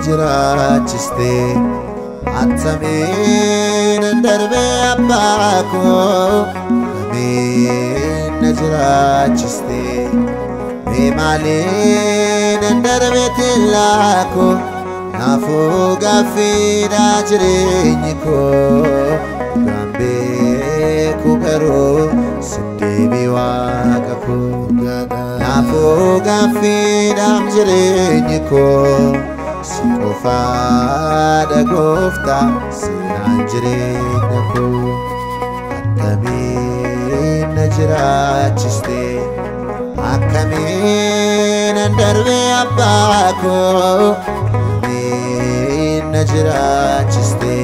Jirachiste atamin darbe abbako amin jirachiste me malin darbe tilako nafu gafida jirenyiko gambe kubero sidebi waqafu nafu gafida jirenyiko Sifada gofta sinanjireko akamin najrachiste akamin darbe abbako min najrachiste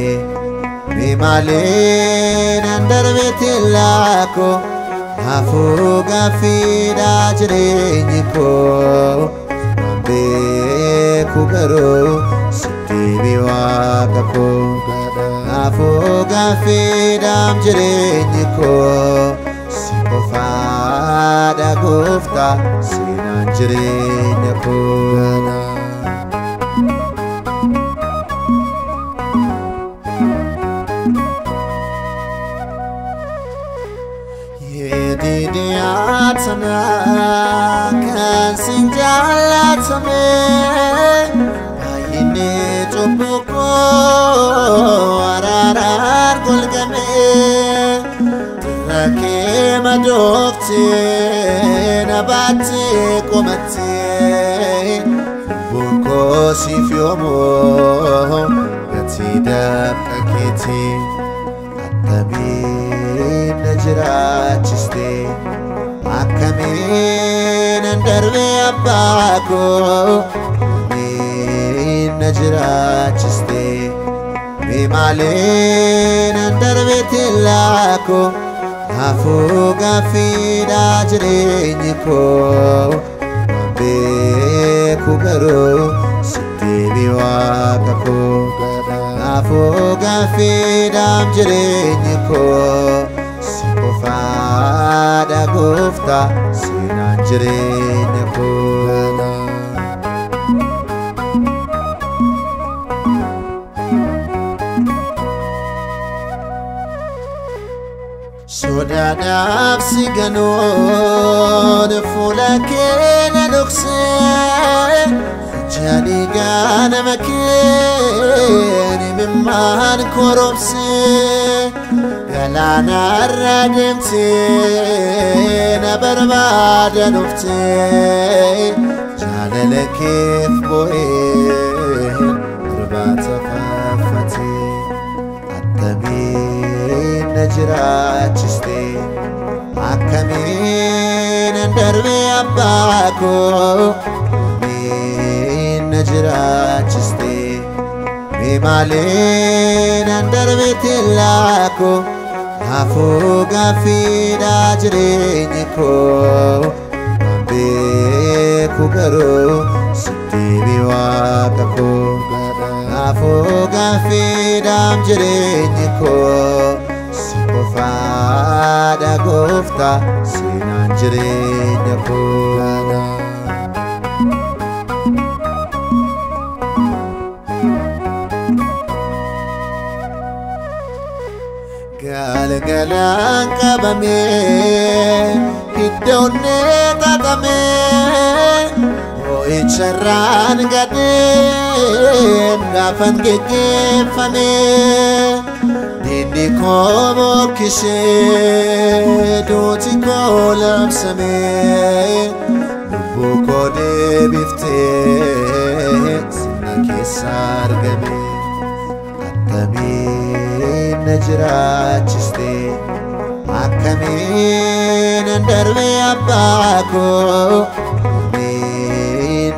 bimalin darbe tilako afuga fida jirenyiko Kubero sitibi waqafu afuga fidam jirenyiko sifada gofta sinan jirenyiko yedidiatana kan sinjalatame Topoko ararar golgame Trake madokte nabate komate Bunko sifyomo yatida kakete Akamin najrachiste Akamin darbe abbako Najrachiste bimalin darbe tilako afuga fida jirenyiko be kubero sitibi waqafu afuga fida jirenyiko sifada gofta sinan jirenyiko Soda nafsi ganon fulakena nukse Jani gana makeni mimman koromse Galana rademte na barbada nufte Jalele kif boe Rubata fafate Atamin najrachiste akamin darbe abbako min najrachiste bimalin darbe tilako afuga fida jirenyiko be kubero sitibi waqafu afuga fidam jirenyiko sifada gofta sinan jirenyiko galgalan qabame hiddonne tatame Oicharan gaden gafan gegefame Dindi komo kishe doti kolamsame Lubbu kode bifte sina kesar game Akamin najrachiste Akamin darbe abbako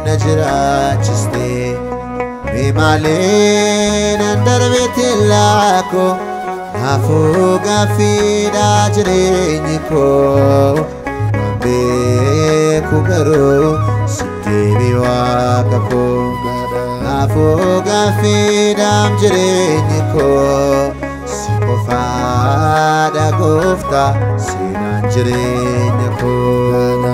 Najrachiste bimalin darbe tilako afuga fida jirenyiko beeku garuu sitti waaqa koo naafuu gaaffiidhaam jireenyi koo si qofaadha gooftaa seenaan jireenya koo.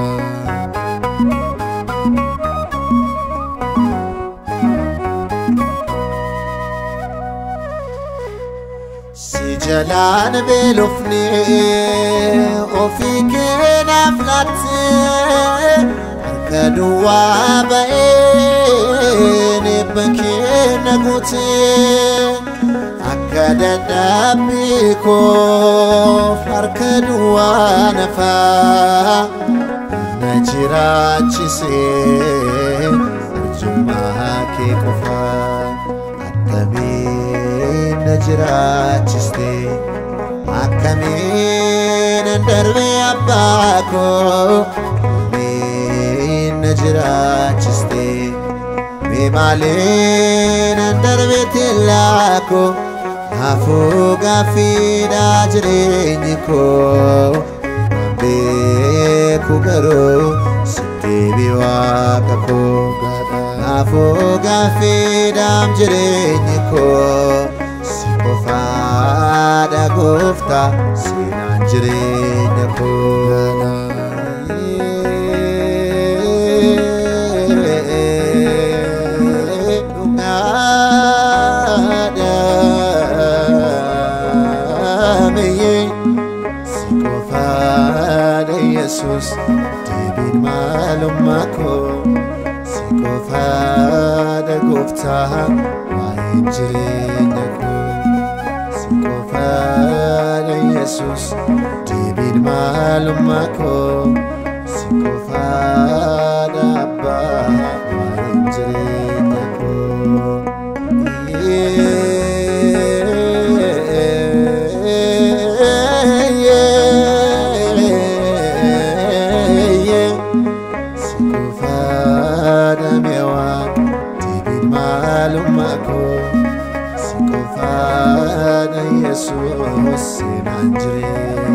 Jalaan beelofne ofii keenaaf laatte harka duwwaa ba'een eebba keenya guute akka dadhabbii koof harka duwwaa nafaa na jiraachisee arjummaa kee qofaa akkamiin na jiraachiste akkamiin darbe abbaa koo akkamiin na jiraachiste mee maaliin darbe tillaa koo naafuu gaaffiidha jireenyi koo beeku garuu sitti waaqa koo naafuu gaaffiidhaam jireenyi koo si qofaadha gooftaa seenaan jireenya koo. Si qofaadha Yesuus deebiin maalummaa koo si qofaadha gooftaa waa'een jireenya koo si qofaadha Yesuus deebiin maalummaa koo si qofaadha abbaa waa'een jireenya koo. Si qofaadha Yesuus seenaan jireenya